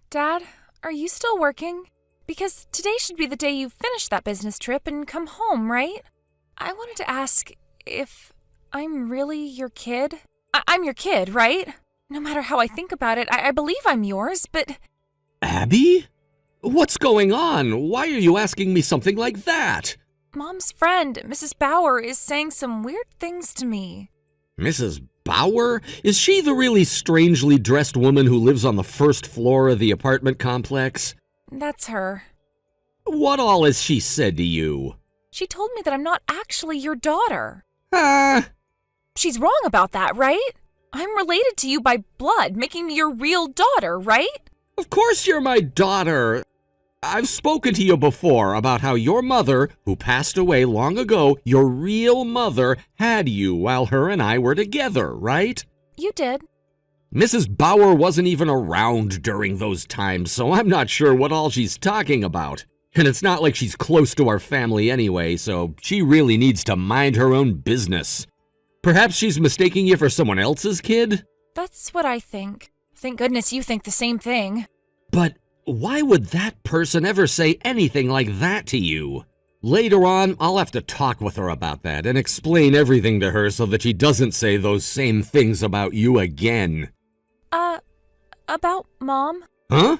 Dad, are you still working? Because today should be the day you finish that business trip and come home, right? I wanted to ask if I'm really your kid. I'm your kid, right? No matter how I think about it, I believe I'm yours, but... Abby? What's going on? Why are you asking me something like that? Mom's friend, Mrs. Bauer, is saying some weird things to me. Mrs. Bauer? Is she the really strangely dressed woman who lives on the first floor of the apartment complex? That's her. What all has she said to you? She told me that I'm not actually your daughter. She's wrong about that, right? I'm related to you by blood, making me your real daughter, right? Of course you're my daughter. I've spoken to you before about how your mother, who passed away long ago, your real mother, had you while her and I were together, right? You did. Mrs. Bauer wasn't even around during those times, so I'm not sure what all she's talking about. And it's not like she's close to our family anyway, so she really needs to mind her own business. Perhaps she's mistaking you for someone else's kid? That's what I think. Thank goodness you think the same thing. But why would that person ever say anything like that to you? Later on, I'll have to talk with her about that and explain everything to her so that she doesn't say those same things about you again. About Mom? Huh?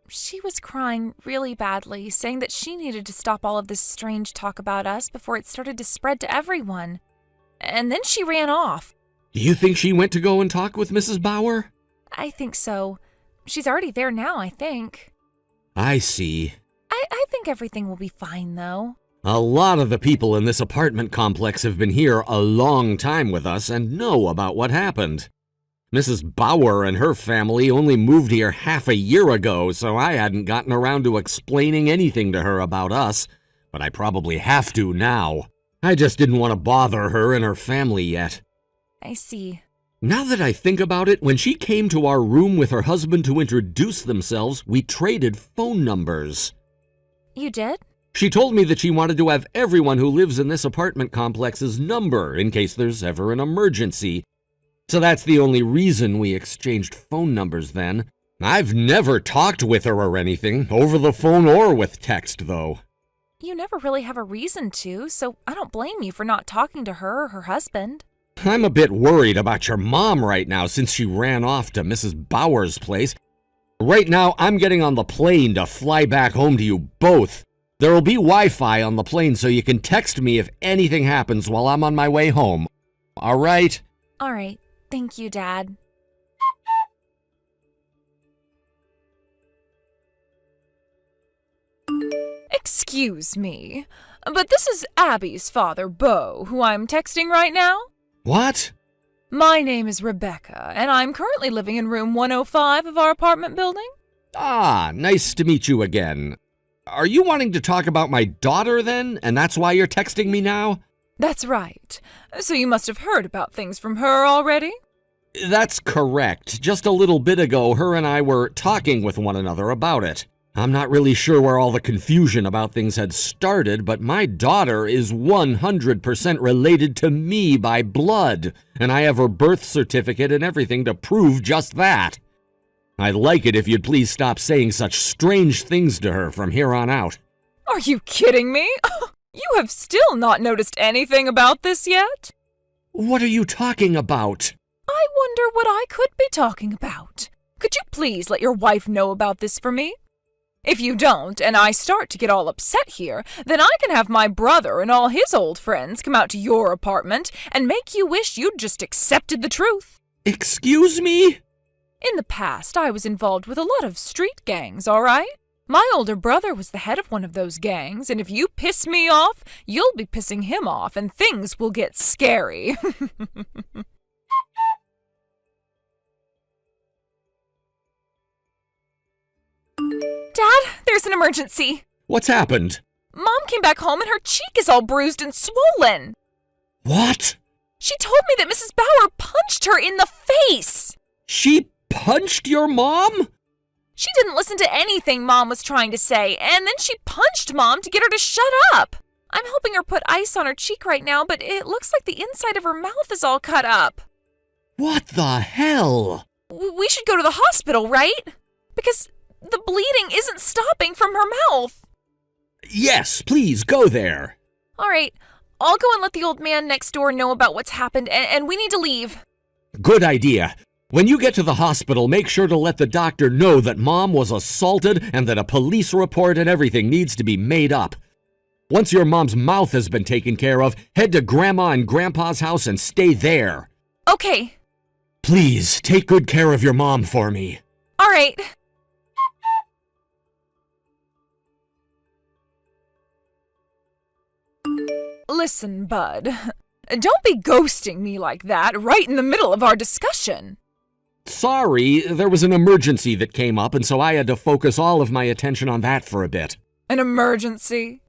She was crying really badly, saying that she needed to stop all of this strange talk about us before it started to spread to everyone. And then she ran off. You think she went to go and talk with Mrs. Bauer? I think so. She's already there now, I think. I see. I think everything will be fine, though. A lot of the people in this apartment complex have been here a long time with us and know about what happened. Mrs. Bauer and her family only moved here half a year ago, so I hadn't gotten around to explaining anything to her about us, but I probably have to now. I just didn't want to bother her and her family yet. I see. Now that I think about it, when she came to our room with her husband to introduce themselves, we traded phone numbers. You did? She told me that she wanted to have everyone who lives in this apartment complex's number in case there's ever an emergency. So that's the only reason we exchanged phone numbers then. I've never talked with her or anything, over the phone or with text, though. You never really have a reason to, so I don't blame you for not talking to her or her husband. I'm a bit worried about your mom right now since she ran off to Mrs. Bauer's place. Right now, I'm getting on the plane to fly back home to you both. There will be Wi-Fi on the plane so you can text me if anything happens while I'm on my way home. All right? All right. Thank you, Dad. Excuse me, but this is Abby's father, Beau, who I'm texting right now? What? My name is Rebecca, and I'm currently living in room 105 of our apartment building. Ah, nice to meet you again. Are you wanting to talk about my daughter then, and that's why you're texting me now? That's right. So you must have heard about things from her already? That's correct. Just a little bit ago, her and I were talking with one another about it. I'm not really sure where all the confusion about things had started, but my daughter is 100% related to me by blood, and I have her birth certificate and everything to prove just that. I'd like it if you'd please stop saying such strange things to her from here on out. Are you kidding me? You have still not noticed anything about this yet? What are you talking about? I wonder what I could be talking about. Could you please let your wife know about this for me? If you don't, and I start to get all upset here, then I can have my brother and all his old friends come out to your apartment and make you wish you'd just accepted the truth. Excuse me? In the past, I was involved with a lot of street gangs, all right? My older brother was the head of one of those gangs, and if you piss me off, you'll be pissing him off, and things will get scary. Dad, there's an emergency. What's happened? Mom came back home and her cheek is all bruised and swollen. What? She told me that Mrs. Bauer punched her in the face. She punched your mom? She didn't listen to anything Mom was trying to say, and then she punched Mom to get her to shut up. I'm helping her put ice on her cheek right now, but it looks like the inside of her mouth is all cut up. What the hell? We should go to the hospital, right? Because the bleeding isn't stopping from her mouth. Yes, please, go there. All right, I'll go and let the old man next door know about what's happened, and we need to leave. Good idea. When you get to the hospital, make sure to let the doctor know that Mom was assaulted and that a police report and everything needs to be made up. Once your mom's mouth has been taken care of, head to Grandma and Grandpa's house and stay there. Okay. Please, take good care of your mom for me. All right. Listen, bud. Don't be ghosting me like that right in the middle of our discussion. Sorry, there was an emergency that came up, and so I had to focus all of my attention on that for a bit. An emergency?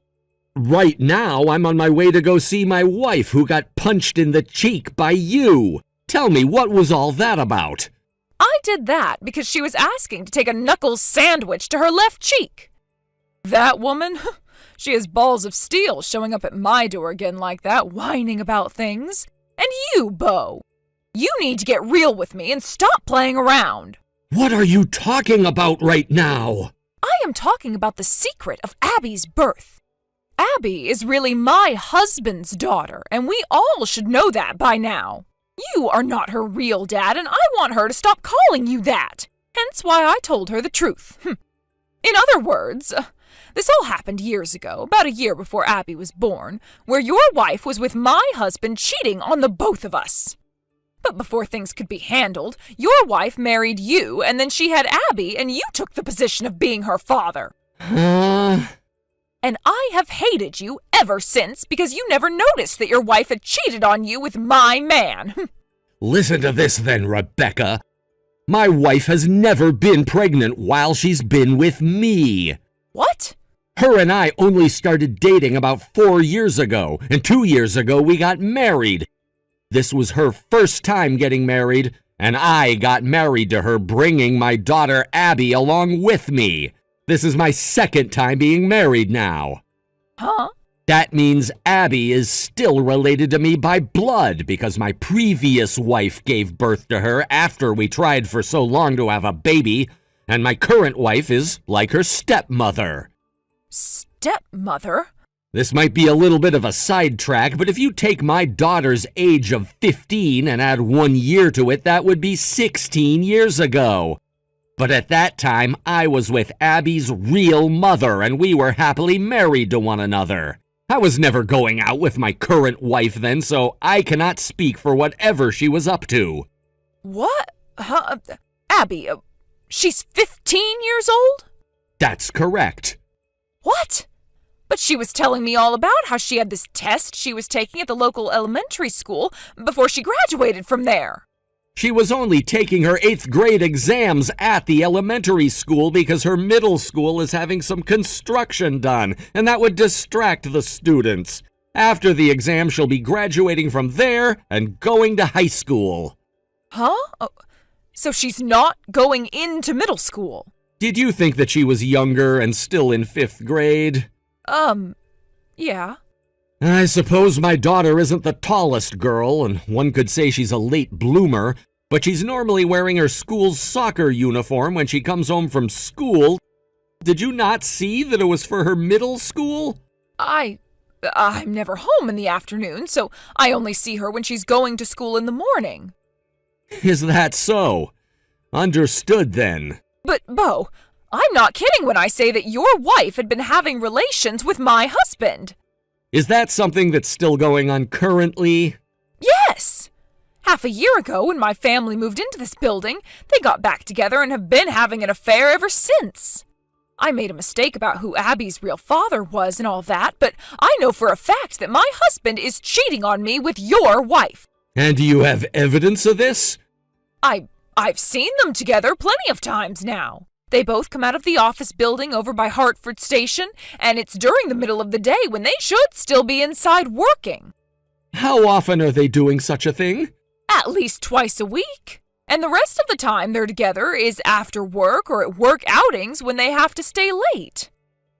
Right now, I'm on my way to go see my wife who got punched in the cheek by you. Tell me, what was all that about? I did that because she was asking to take a knuckles sandwich to her left cheek. That woman? She has balls of steel showing up at my door again like that, whining about things. And you, Bo. You need to get real with me and stop playing around. What are you talking about right now? I am talking about the secret of Abby's birth. Abby is really my husband's daughter, and we all should know that by now. You are not her real dad, and I want her to stop calling you that. Hence why I told her the truth. In other words, this all happened years ago, about a year before Abby was born, where your wife was with my husband cheating on the both of us. But before things could be handled, your wife married you, and then she had Abby, and you took the position of being her father. And I have hated you ever since because you never noticed that your wife had cheated on you with my man. Listen to this then, Rebecca. My wife has never been pregnant while she's been with me. What? Her and I only started dating about 4 years ago, and 2 years ago we got married. This was her first time getting married, and I got married to her, bringing my daughter Abby along with me. This is my second time being married now. Huh? That means Abby is still related to me by blood because my previous wife gave birth to her after we tried for so long to have a baby, and my current wife is like her stepmother. Stepmother? This might be a little bit of a sidetrack, but if you take my daughter's age of 15 and add 1 year to it, that would be 16 years ago. But at that time, I was with Abby's real mother, and we were happily married to one another. I was never going out with my current wife then, so I cannot speak for whatever she was up to. What? Huh? Abby, she's 15 years old? That's correct. What? But she was telling me all about how she had this test she was taking at the local elementary school before she graduated from there. She was only taking her 8th grade exams at the elementary school because her middle school is having some construction done, and that would distract the students. After the exam, she'll be graduating from there and going to high school. Huh? Oh, so she's not going into middle school? Did you think that she was younger and still in 5th grade? Yeah. I suppose my daughter isn't the tallest girl, and one could say she's a late bloomer, but she's normally wearing her school's soccer uniform when she comes home from school. Did you not see that it was for her middle school? I'm never home in the afternoon, so I only see her when she's going to school in the morning. Is that so? Understood then. But, Bo, I'm not kidding when I say that your wife had been having relations with my husband. Is that something that's still going on currently? Yes! Half a year ago, when my family moved into this building, they got back together and have been having an affair ever since. I made a mistake about who Abby's real father was and all that, but I know for a fact that my husband is cheating on me with your wife. And do you have evidence of this? I've seen them together plenty of times now. They both come out of the office building over by Hartford Station, and it's during the middle of the day when they should still be inside working. How often are they doing such a thing? At least twice a week. And the rest of the time they're together is after work or at work outings when they have to stay late.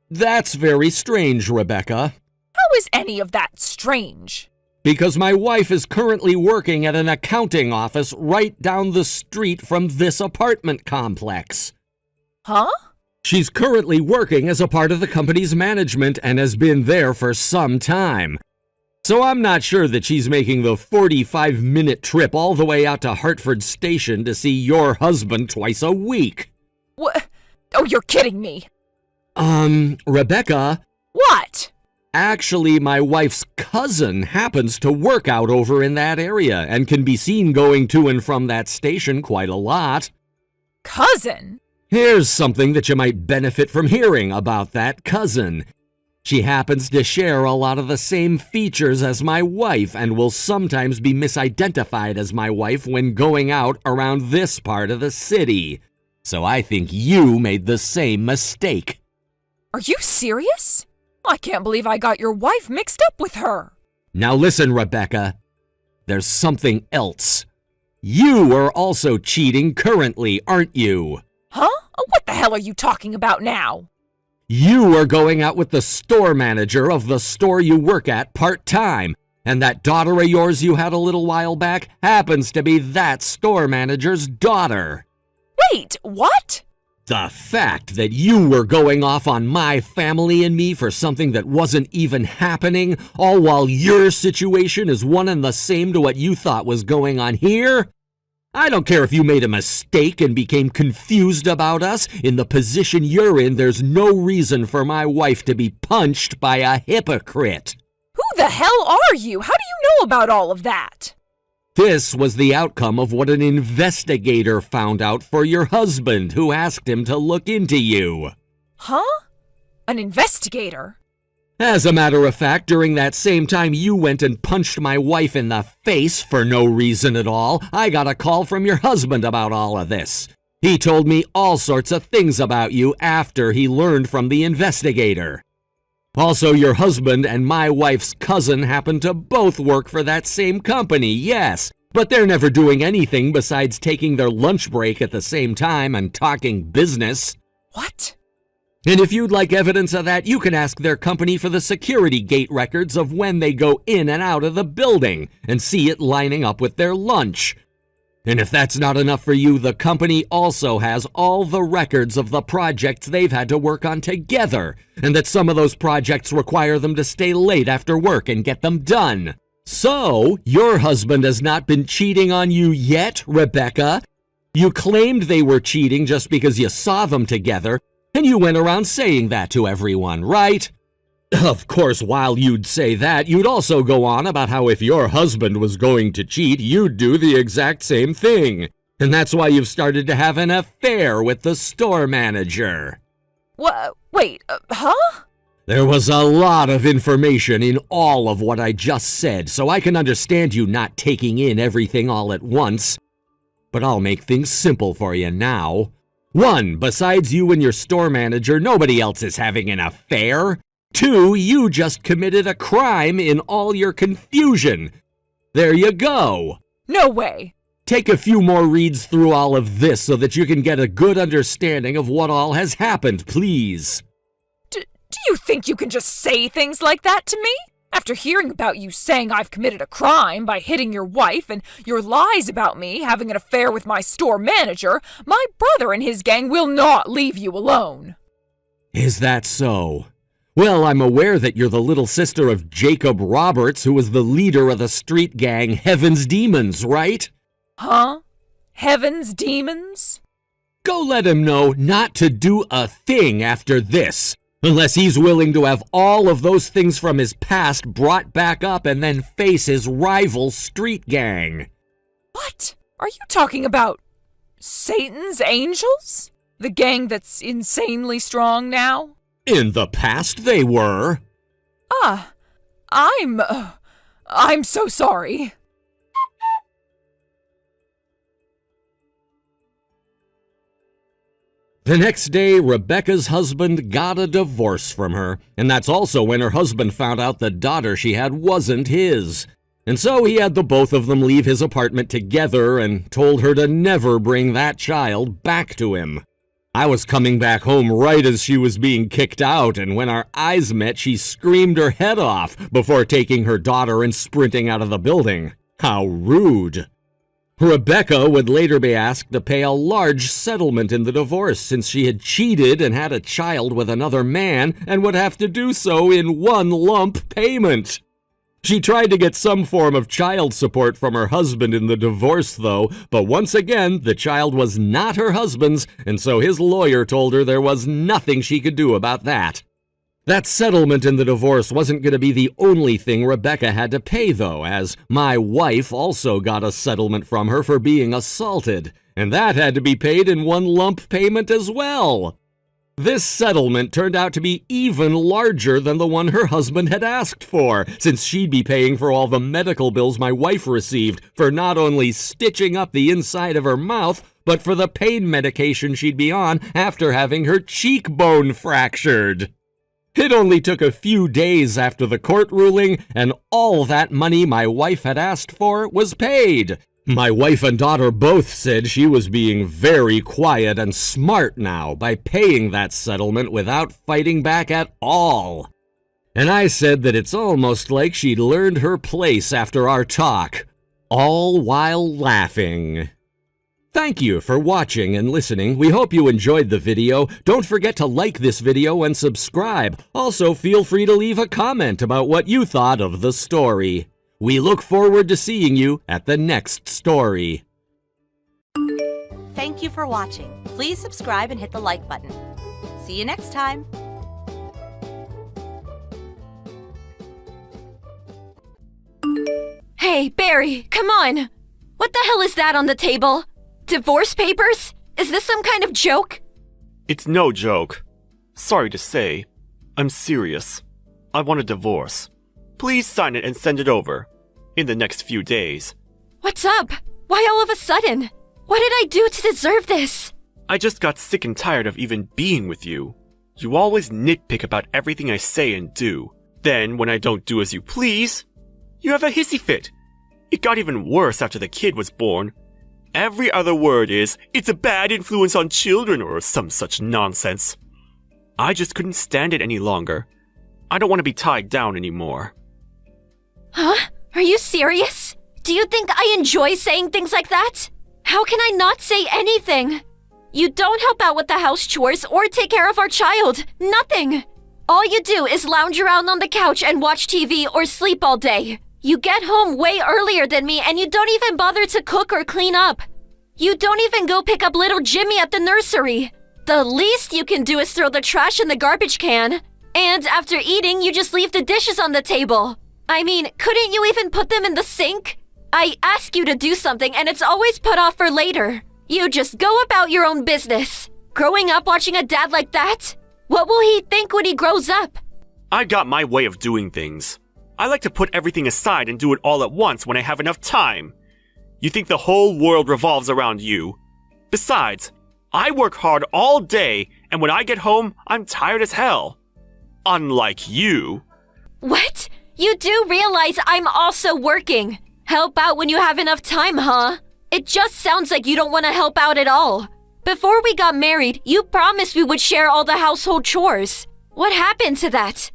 That's very strange, Rebecca. How is any of that strange? Because my wife is currently working at an accounting office right down the street from this apartment complex. Huh? She's currently working as a part of the company's management and has been there for some time. So I'm not sure that she's making the 45-minute trip all the way out to Hartford Station to see your husband twice a week. What? Oh, you're kidding me. Rebecca. What? Actually, my wife's cousin happens to work out over in that area and can be seen going to and from that station quite a lot. Cousin? Here's something that you might benefit from hearing about that cousin. She happens to share a lot of the same features as my wife and will sometimes be misidentified as my wife when going out around this part of the city. So I think you made the same mistake. Are you serious? I can't believe I got your wife mixed up with her. Now listen, Rebecca. There's something else. You are also cheating currently, aren't you? Huh? What the hell are you talking about now? You are going out with the store manager of the store you work at part-time, and that daughter of yours you had a little while back happens to be that store manager's daughter. Wait, what? The fact that you were going off on my family and me for something that wasn't even happening, all while your situation is one and the same to what you thought was going on here? I don't care if you made a mistake and became confused about us. In the position you're in, there's no reason for my wife to be punched by a hypocrite. Who the hell are you? How do you know about all of that? This was the outcome of what an investigator found out for your husband, who asked him to look into you. Huh? An investigator? As a matter of fact, during that same time you went and punched my wife in the face for no reason at all, I got a call from your husband about all of this. He told me all sorts of things about you after he learned from the investigator. Also, your husband and my wife's cousin happen to both work for that same company, yes, but they're never doing anything besides taking their lunch break at the same time and talking business. What? And if you'd like evidence of that, you can ask their company for the security gate records of when they go in and out of the building and see it lining up with their lunch. And if that's not enough for you, the company also has all the records of the projects they've had to work on together, and that some of those projects require them to stay late after work and get them done. So, your husband has not been cheating on you yet, Rebecca. You claimed they were cheating just because you saw them together, and you went around saying that to everyone, right? Of course, while you'd say that, you'd also go on about how if your husband was going to cheat, you'd do the exact same thing. And that's why you've started to have an affair with the store manager. Wait, huh? There was a lot of information in all of what I just said, so I can understand you not taking in everything all at once. But I'll make things simple for you now. 1, besides you and your store manager, nobody else is having an affair. 2, you just committed a crime in all your confusion. There you go. No way. Take a few more reads through all of this so that you can get a good understanding of what all has happened, please. Do you think you can just say things like that to me? After hearing about you saying I've committed a crime by hitting your wife and your lies about me having an affair with my store manager, my brother and his gang will not leave you alone. Is that so? Well, I'm aware that you're the little sister of Jacob Roberts, who was the leader of the street gang Heaven's Demons, right? Huh? Heaven's Demons? Go let him know not to do a thing after this, unless he's willing to have all of those things from his past brought back up and then face his rival street gang. What? Are you talking about Satan's Angels? The gang that's insanely strong now? In the past they were. I'm so sorry. The next day, Rebecca's husband got a divorce from her, and that's also when her husband found out the daughter she had wasn't his. And so he had the both of them leave his apartment together and told her to never bring that child back to him. I was coming back home right as she was being kicked out, and when our eyes met, she screamed her head off before taking her daughter and sprinting out of the building. How rude. Rebecca would later be asked to pay a large settlement in the divorce since she had cheated and had a child with another man and would have to do so in one lump payment. She tried to get some form of child support from her husband in the divorce, though, but once again, the child was not her husband's, and so his lawyer told her there was nothing she could do about that. That settlement in the divorce wasn't going to be the only thing Rebecca had to pay, though, as my wife also got a settlement from her for being assaulted, and that had to be paid in one lump payment as well. This settlement turned out to be even larger than the one her husband had asked for, since she'd be paying for all the medical bills my wife received for not only stitching up the inside of her mouth, but for the pain medication she'd be on after having her cheekbone fractured. It only took a few days after the court ruling, and all that money my wife had asked for was paid. My wife and daughter both said she was being very quiet and smart now by paying that settlement without fighting back at all. And I said that it's almost like she'd learned her place after our talk, all while laughing. Thank you for watching and listening. We hope you enjoyed the video. Don't forget to like this video and subscribe. Also, feel free to leave a comment about what you thought of the story. We look forward to seeing you at the next story. Thank you for watching. Please subscribe and hit the like button. See you next time. Hey, Barry, come on! What the hell is that on the table? Divorce papers? Is this some kind of joke? It's no joke. Sorry to say, I'm serious. I want a divorce. Please sign it and send it over. In the next few days. What's up? Why all of a sudden? What did I do to deserve this? I just got sick and tired of even being with you. You always nitpick about everything I say and do. Then, when I don't do as you please, you have a hissy fit. It got even worse after the kid was born. Every other word is, it's a bad influence on children or some such nonsense. I just couldn't stand it any longer. I don't want to be tied down anymore. Huh? Are you serious? Do you think I enjoy saying things like that? How can I not say anything? You don't help out with the house chores or take care of our child. Nothing. All you do is lounge around on the couch and watch TV or sleep all day. You get home way earlier than me and you don't even bother to cook or clean up. You don't even go pick up little Jimmy at the nursery. The least you can do is throw the trash in the garbage can. And after eating, you just leave the dishes on the table. I mean, couldn't you even put them in the sink? I ask you to do something and it's always put off for later. You just go about your own business. Growing up watching a dad like that? What will he think when he grows up? I got my way of doing things. I like to put everything aside and do it all at once when I have enough time. You think the whole world revolves around you. Besides, I work hard all day, and when I get home, I'm tired as hell. Unlike you. What? You do realize I'm also working. Help out when you have enough time, huh? It just sounds like you don't want to help out at all. Before we got married, you promised we would share all the household chores. What happened to that?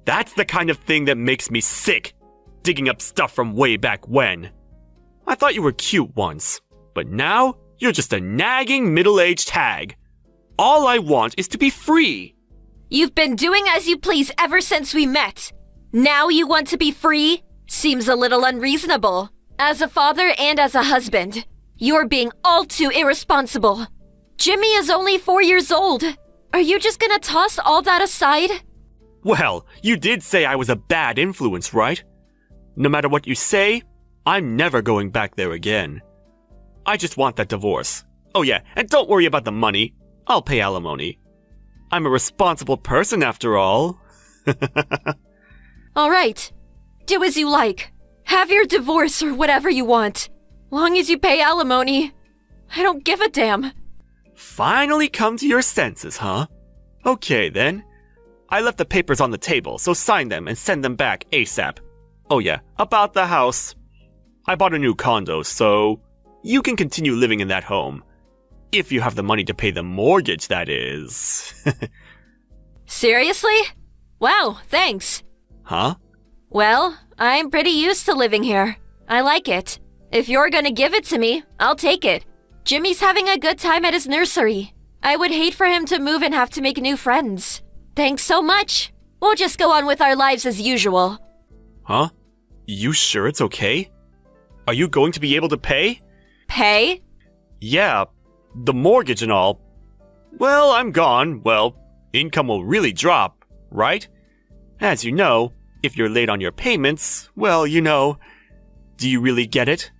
That's the kind of thing that makes me sick. Digging up stuff from way back when. I thought you were cute once, but now you're just a nagging middle-aged hag. All I want is to be free. You've been doing as you please ever since we met. Now you want to be free? Seems a little unreasonable. As a father and as a husband, you're being all too irresponsible. Jimmy is only 4 years old. Are you just gonna toss all that aside? Well, you did say I was a bad influence, right? No matter what you say, I'm never going back there again. I just want that divorce. Oh yeah, and don't worry about the money. I'll pay alimony. I'm a responsible person after all. All right. Do as you like. Have your divorce or whatever you want. Long as you pay alimony. I don't give a damn. Finally come to your senses, huh? Okay then. I left the papers on the table, so sign them and send them back ASAP. Oh yeah, about the house. I bought a new condo, so you can continue living in that home. If you have the money to pay the mortgage, that is. Seriously? Wow, thanks. Huh? Well, I'm pretty used to living here. I like it. If you're gonna give it to me, I'll take it. Jimmy's having a good time at his nursery. I would hate for him to move and have to make new friends. Thanks so much. We'll just go on with our lives as usual. Huh? You sure it's okay? Are you going to be able to pay? Pay? Yeah, the mortgage and all. Well, I'm gone. Well, income will really drop, right? As you know, if you're late on your payments, well, do you really get it?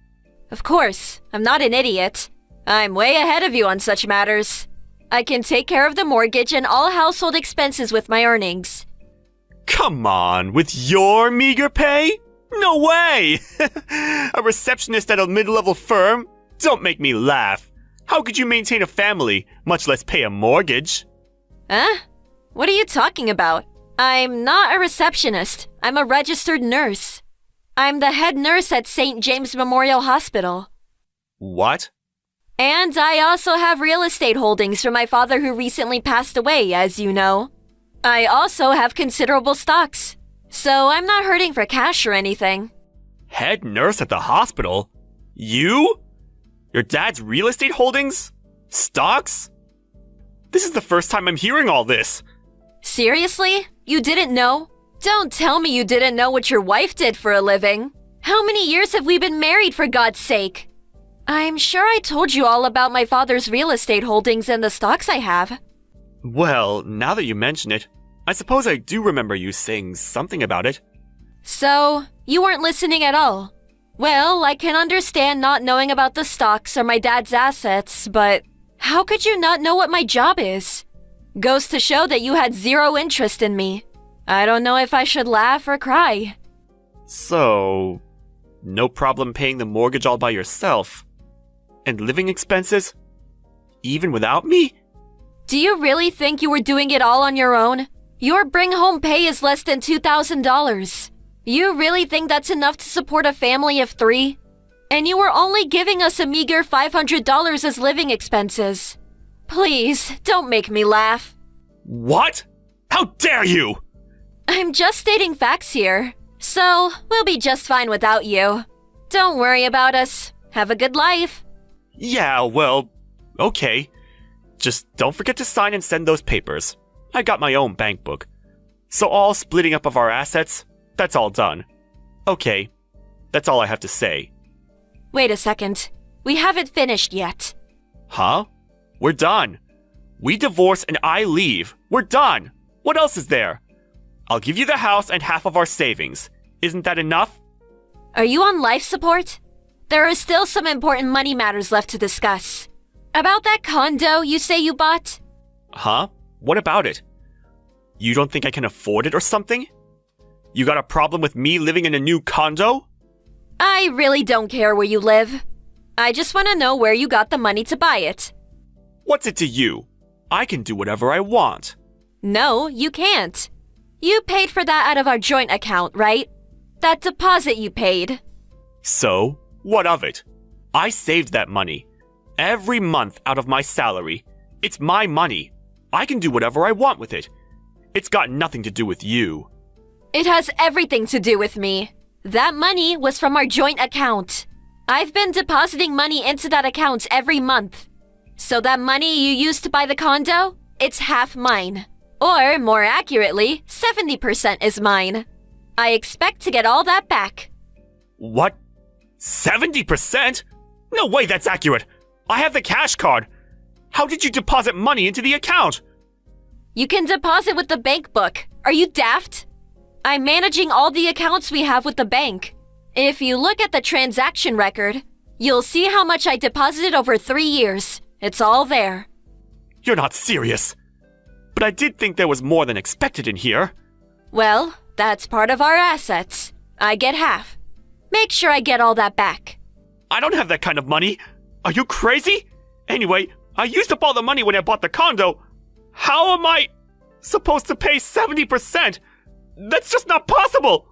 Of course, I'm not an idiot. I'm way ahead of you on such matters. I can take care of the mortgage and all household expenses with my earnings. Come on, with your meager pay? No way! A receptionist at a mid-level firm? Don't make me laugh. How could you maintain a family, much less pay a mortgage? Huh? What are you talking about? I'm not a receptionist. I'm a registered nurse. I'm the head nurse at St. James Memorial Hospital. What? And I also have real estate holdings from my father who recently passed away, as you know. I also have considerable stocks, so I'm not hurting for cash or anything. Head nurse at the hospital? You? Your dad's real estate holdings? Stocks? This is the first time I'm hearing all this. Seriously? You didn't know? Don't tell me you didn't know what your wife did for a living. How many years have we been married, for God's sake? I'm sure I told you all about my father's real estate holdings and the stocks I have. Well, now that you mention it, I suppose I do remember you saying something about it. So, you weren't listening at all. Well, I can understand not knowing about the stocks or my dad's assets, but how could you not know what my job is? Goes to show that you had zero interest in me. I don't know if I should laugh or cry. So, no problem paying the mortgage all by yourself? And living expenses? Even without me? Do you really think you were doing it all on your own? Your bring-home pay is less than $2,000. You really think that's enough to support a family of 3? And you were only giving us a meager $500 as living expenses. Please, don't make me laugh. What? How dare you! I'm just stating facts here, so we'll be just fine without you. Don't worry about us. Have a good life. Yeah, well, okay. Just don't forget to sign and send those papers. I got my own bank book. So all splitting up of our assets, that's all done. Okay, that's all I have to say. Wait a second. We haven't finished yet. Huh? We're done. We divorce and I leave. We're done. What else is there? I'll give you the house and half of our savings. Isn't that enough? Are you on life support? There are still some important money matters left to discuss. About that condo you say you bought? Huh? What about it? You don't think I can afford it or something? You got a problem with me living in a new condo? I really don't care where you live. I just want to know where you got the money to buy it. What's it to you? I can do whatever I want. No, you can't. You paid for that out of our joint account, right? That deposit you paid. So, what of it? I saved that money. Every month out of my salary. It's my money. I can do whatever I want with it. It's got nothing to do with you. It has everything to do with me. That money was from our joint account. I've been depositing money into that account every month. So that money you used to buy the condo, it's half mine. Or, more accurately, 70% is mine. I expect to get all that back. What? 70%? No way that's accurate. I have the cash card. How did you deposit money into the account? You can deposit with the bank book. Are you daft? I'm managing all the accounts we have with the bank. If you look at the transaction record, you'll see how much I deposited over 3 years. It's all there. You're not serious. But I did think there was more than expected in here. Well, that's part of our assets. I get half. Make sure I get all that back. I don't have that kind of money. Are you crazy? Anyway, I used up all the money when I bought the condo. How am I supposed to pay 70%? That's just not possible.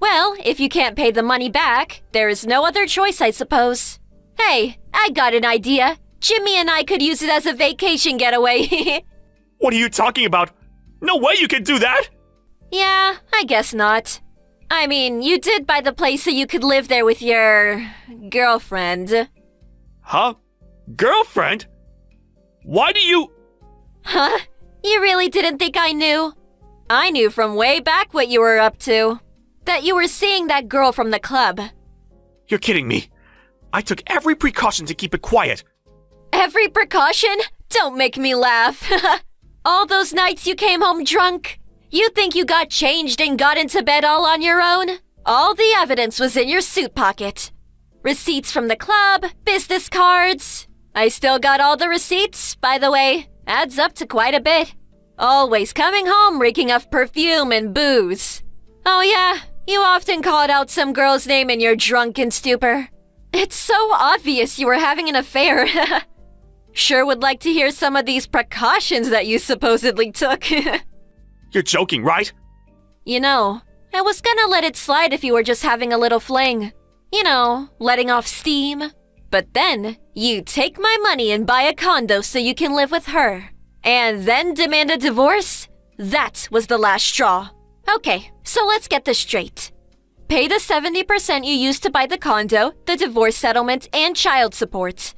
Well, if you can't pay the money back, there is no other choice, I suppose. Hey, I got an idea. Jimmy and I could use it as a vacation getaway. What are you talking about? No way you can do that! Yeah, I guess not. I mean, you did buy the place so you could live there with your girlfriend. Huh? Girlfriend? Why do you... Huh? You really didn't think I knew? I knew from way back what you were up to. That you were seeing that girl from the club. You're kidding me. I took every precaution to keep it quiet. Every precaution? Don't make me laugh. All those nights you came home drunk. You think you got changed and got into bed all on your own? All the evidence was in your suit pocket. Receipts from the club, business cards. I still got all the receipts, by the way. Adds up to quite a bit. Always coming home reeking of perfume and booze. Oh yeah, you often called out some girl's name in your drunken stupor. It's so obvious you were having an affair. Sure would like to hear some of these precautions that you supposedly took. You're joking, right? You know, I was gonna let it slide if you were just having a little fling. You know, letting off steam. But then, you take my money and buy a condo so you can live with her. And then demand a divorce? That was the last straw. Okay, so let's get this straight. Pay the 70% you used to buy the condo, the divorce settlement, and child support.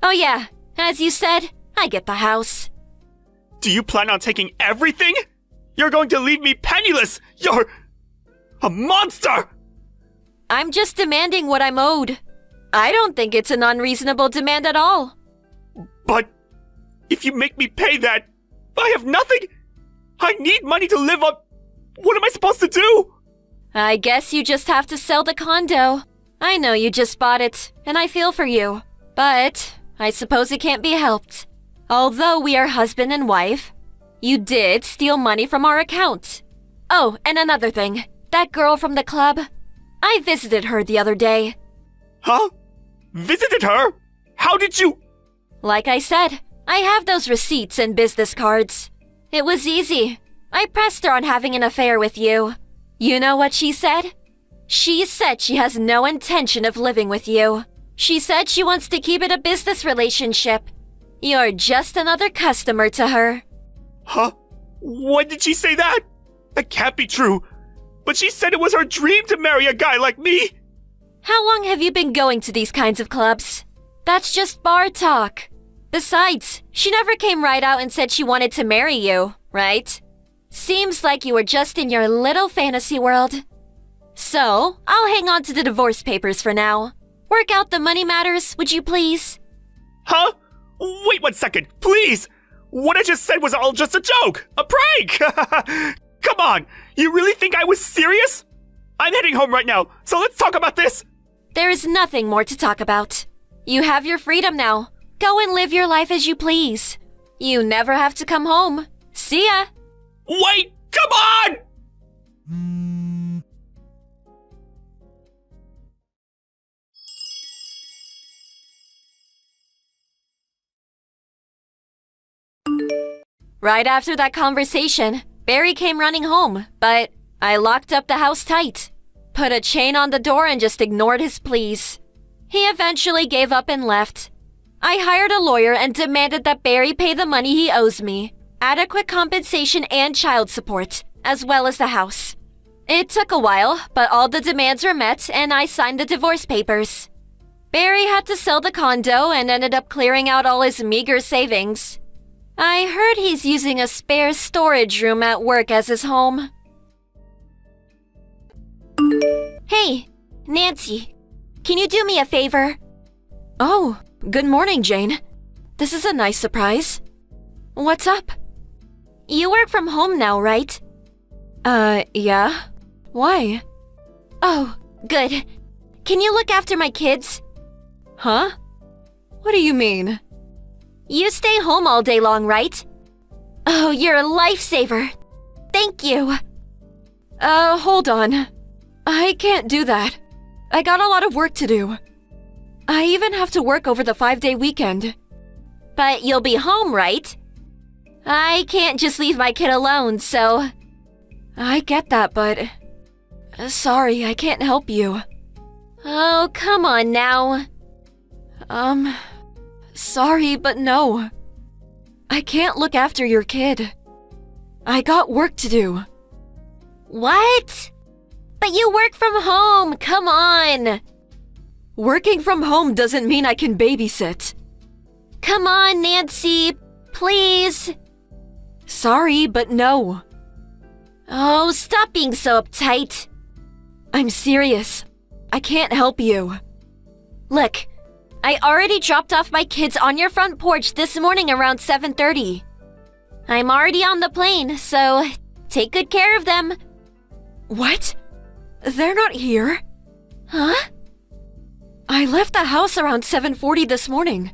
Oh yeah, as you said, I get the house. Do you plan on taking everything? You're going to leave me penniless! You're... a monster! I'm just demanding what I'm owed. I don't think it's an unreasonable demand at all. But... if you make me pay that, I have nothing! I need money to live on... What am I supposed to do? I guess you just have to sell the condo. I know you just bought it, and I feel for you. But I suppose it can't be helped. Although we are husband and wife, you did steal money from our account. Oh, and another thing. That girl from the club, I visited her the other day. Huh? Visited her? How did you... Like I said, I have those receipts and business cards. It was easy. I pressed her on having an affair with you. You know what she said? She said she has no intention of living with you. She said she wants to keep it a business relationship. You're just another customer to her. Huh? When did she say that? That can't be true. But she said it was her dream to marry a guy like me. How long have you been going to these kinds of clubs? That's just bar talk. Besides, she never came right out and said she wanted to marry you, right? Seems like you were just in your little fantasy world. So, I'll hang on to the divorce papers for now. Work out the money matters, would you please? Huh? Wait 1 second, please! What I just said was all just a joke! A prank! Come on! You really think I was serious? I'm heading home right now, so let's talk about this! There is nothing more to talk about. You have your freedom now. Go and live your life as you please. You never have to come home. See ya! Wait! Come on! Right after that conversation, Barry came running home, but I locked up the house tight. Put a chain on the door and just ignored his pleas. He eventually gave up and left. I hired a lawyer and demanded that Barry pay the money he owes me, adequate compensation and child support, as well as the house. It took a while, but all the demands were met and I signed the divorce papers. Barry had to sell the condo and ended up clearing out all his meager savings. I heard he's using a spare storage room at work as his home. Hey, Nancy, can you do me a favor? Oh, good morning, Jane. This is a nice surprise. What's up? You work from home now, right? Yeah. Why? Oh, good. Can you look after my kids? Huh? What do you mean? You stay home all day long, right? Oh, you're a lifesaver. Thank you. Hold on. I can't do that. I got a lot of work to do. I even have to work over the 5-day weekend. But you'll be home, right? I can't just leave my kid alone, so... I get that, but... Sorry, I can't help you. Oh, come on now. Sorry, but no. I can't look after your kid. I got work to do. What? But you work from home, come on! Working from home doesn't mean I can babysit. Come on, Nancy, please. Sorry, but no. Oh, stop being so uptight. I'm serious. I can't help you. Look, I already dropped off my kids on your front porch this morning around 7:30. I'm already on the plane, so take good care of them. What? They're not here? Huh? I left the house around 7:40 this morning.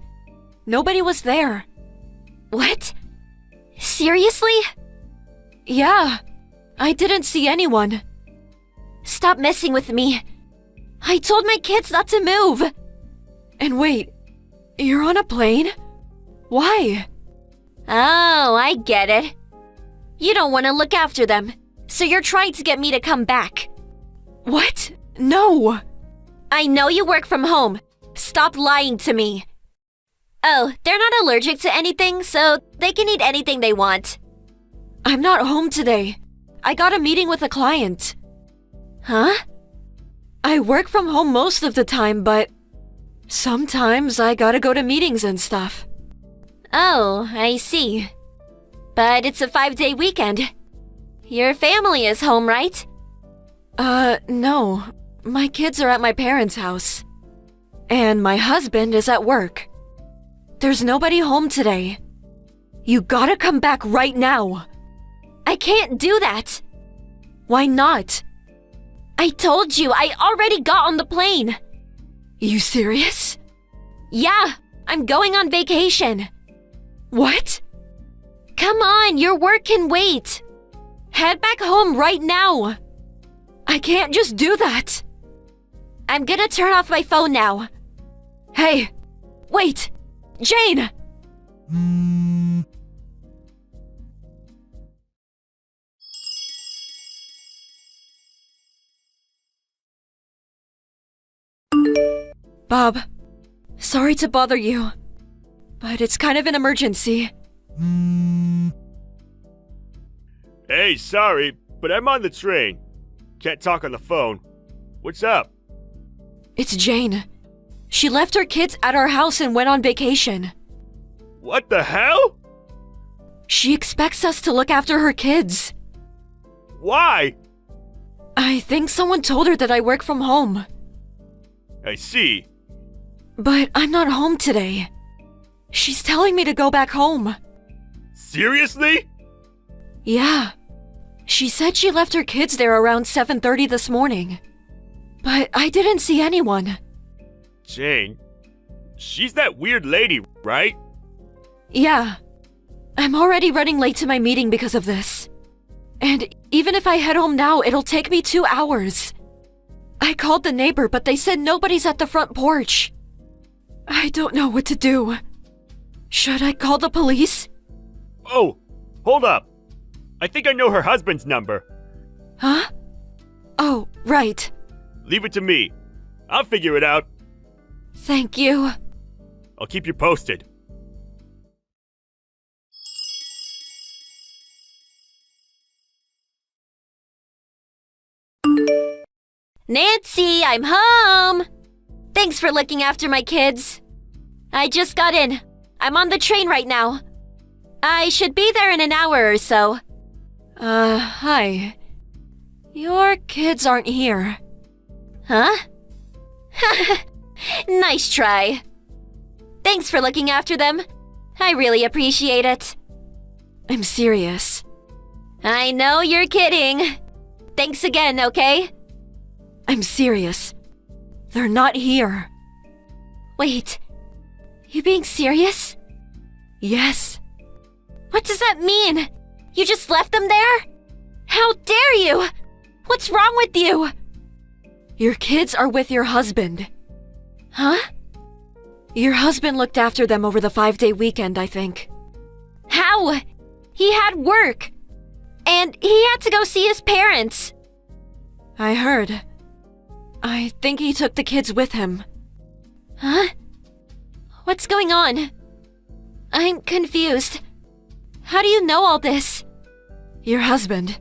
Nobody was there. What? Seriously? Yeah, I didn't see anyone. Stop messing with me. I told my kids not to move. And wait, you're on a plane? Why? Oh, I get it. You don't want to look after them, so you're trying to get me to come back. What? No. I know you work from home. Stop lying to me. Oh, they're not allergic to anything, so they can eat anything they want. I'm not home today. I got a meeting with a client. Huh? I work from home most of the time, but sometimes I gotta go to meetings and stuff. Oh, I see. But it's a 5-day weekend. Your family is home, right? No. My kids are at my parents' house. And my husband is at work. There's nobody home today. You gotta come back right now. I can't do that. Why not? I told you, I already got on the plane. You serious? Yeah, I'm going on vacation. What? Come on, your work can wait. Head back home right now. I can't just do that. I'm gonna turn off my phone now. Hey, wait, Jane! Bob, sorry to bother you, but it's kind of an emergency. Hey, sorry, but I'm on the train. Can't talk on the phone. What's up? It's Jane. She left her kids at our house and went on vacation. What the hell? She expects us to look after her kids. Why? I think someone told her that I work from home. I see. But I'm not home today. She's telling me to go back home. Seriously? Yeah. She said she left her kids there around 7:30 this morning. But I didn't see anyone. Jane, she's that weird lady, right? Yeah. I'm already running late to my meeting because of this. And even if I head home now, it'll take me 2 hours. I called the neighbor, but they said nobody's at the front porch. I don't know what to do. Should I call the police? Oh, hold up. I think I know her husband's number. Huh? Oh, right. Leave it to me. I'll figure it out. Thank you. I'll keep you posted. Nancy, I'm home! Thanks for looking after my kids. I just got in. I'm on the train right now. I should be there in an hour or so. Hi. Your kids aren't here. Huh? Nice try. Thanks for looking after them. I really appreciate it. I'm serious. I know you're kidding. Thanks again, okay? I'm serious. They're not here. Wait, you being serious? Yes. What does that mean? You just left them there? How dare you? What's wrong with you? Your kids are with your husband. Huh? Your husband looked after them over the 5-day weekend, I think. How? He had work. And he had to go see his parents. I heard. I think he took the kids with him. Huh? What's going on? I'm confused. How do you know all this? Your husband.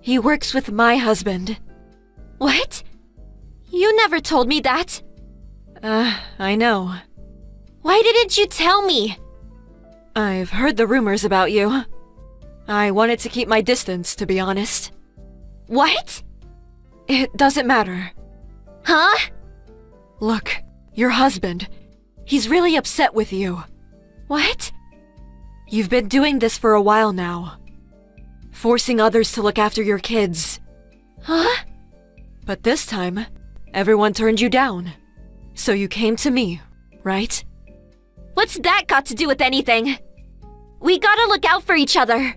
He works with my husband. What? You never told me that. I know. Why didn't you tell me? I've heard the rumors about you. I wanted to keep my distance, to be honest. What? It doesn't matter. Huh? Look, your husband. He's really upset with you. What? You've been doing this for a while now. Forcing others to look after your kids. Huh? But this time, everyone turned you down. So you came to me, right? What's that got to do with anything? We gotta look out for each other.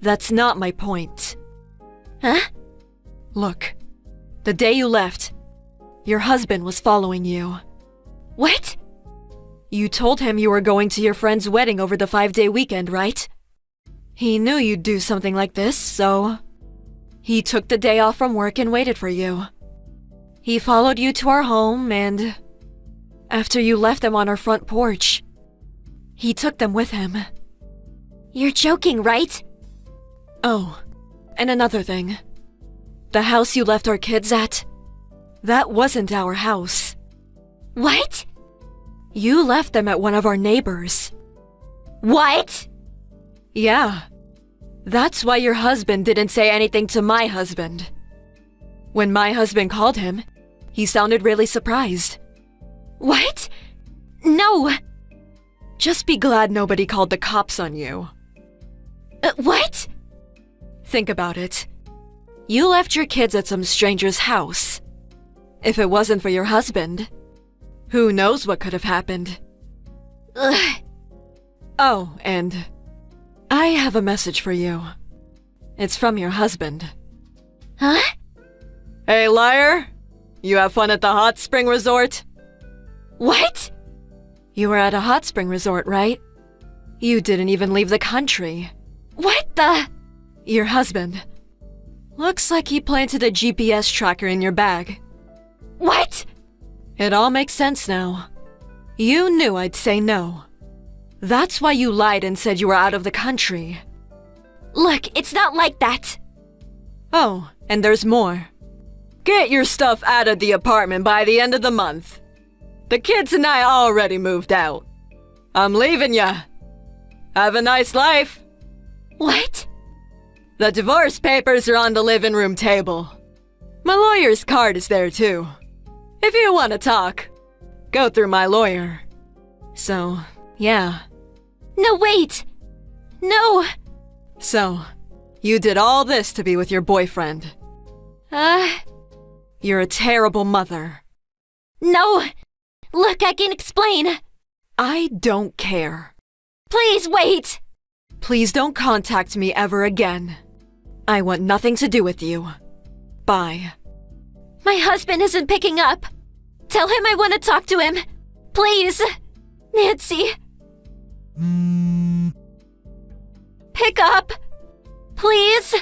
That's not my point. Huh? Look, the day you left, your husband was following you. What? You told him you were going to your friend's wedding over the 5-day weekend, right? He knew you'd do something like this, so... he took the day off from work and waited for you. He followed you to our home and... after you left them on our front porch, he took them with him. You're joking, right? Oh, and another thing. The house you left our kids at, that wasn't our house. What? You left them at one of our neighbors. What? Yeah. That's why your husband didn't say anything to my husband. When my husband called him, he sounded really surprised. What? No. Just be glad nobody called the cops on you. What? Think about it. You left your kids at some stranger's house. If it wasn't for your husband, who knows what could have happened? Ugh. Oh, and I have a message for you. It's from your husband. Huh? Hey, liar! You have fun at the hot spring resort? What? You were at a hot spring resort, right? You didn't even leave the country. What the? Your husband. Looks like he planted a GPS tracker in your bag. What? It all makes sense now. You knew I'd say no. That's why you lied and said you were out of the country. Look, it's not like that. Oh, and there's more. Get your stuff out of the apartment by the end of the month. The kids and I already moved out. I'm leaving ya. Have a nice life. What? The divorce papers are on the living room table. My lawyer's card is there too. If you want to talk, go through my lawyer. So, yeah. No, wait. No. So, you did all this to be with your boyfriend. You're a terrible mother. No. Look, I can explain. I don't care. Please wait. Please don't contact me ever again. I want nothing to do with you. Bye. My husband isn't picking up. Tell him I want to talk to him. Please. Nancy. Pick up. Please.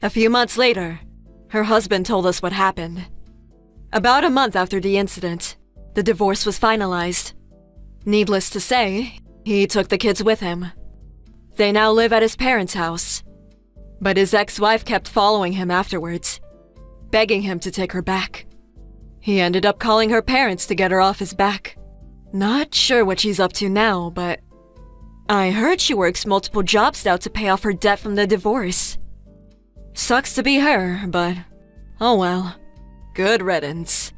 A few months later, her husband told us what happened. About a month after the incident, the divorce was finalized. Needless to say, he took the kids with him. They now live at his parents' house. But his ex-wife kept following him afterwards, begging him to take her back. He ended up calling her parents to get her off his back. Not sure what she's up to now, but I heard she works multiple jobs now to pay off her debt from the divorce. Sucks to be her, but oh well. Good riddance.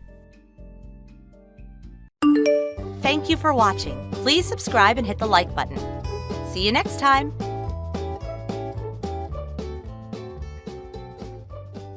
Thank you for watching. Please subscribe and hit the like button. See you next time.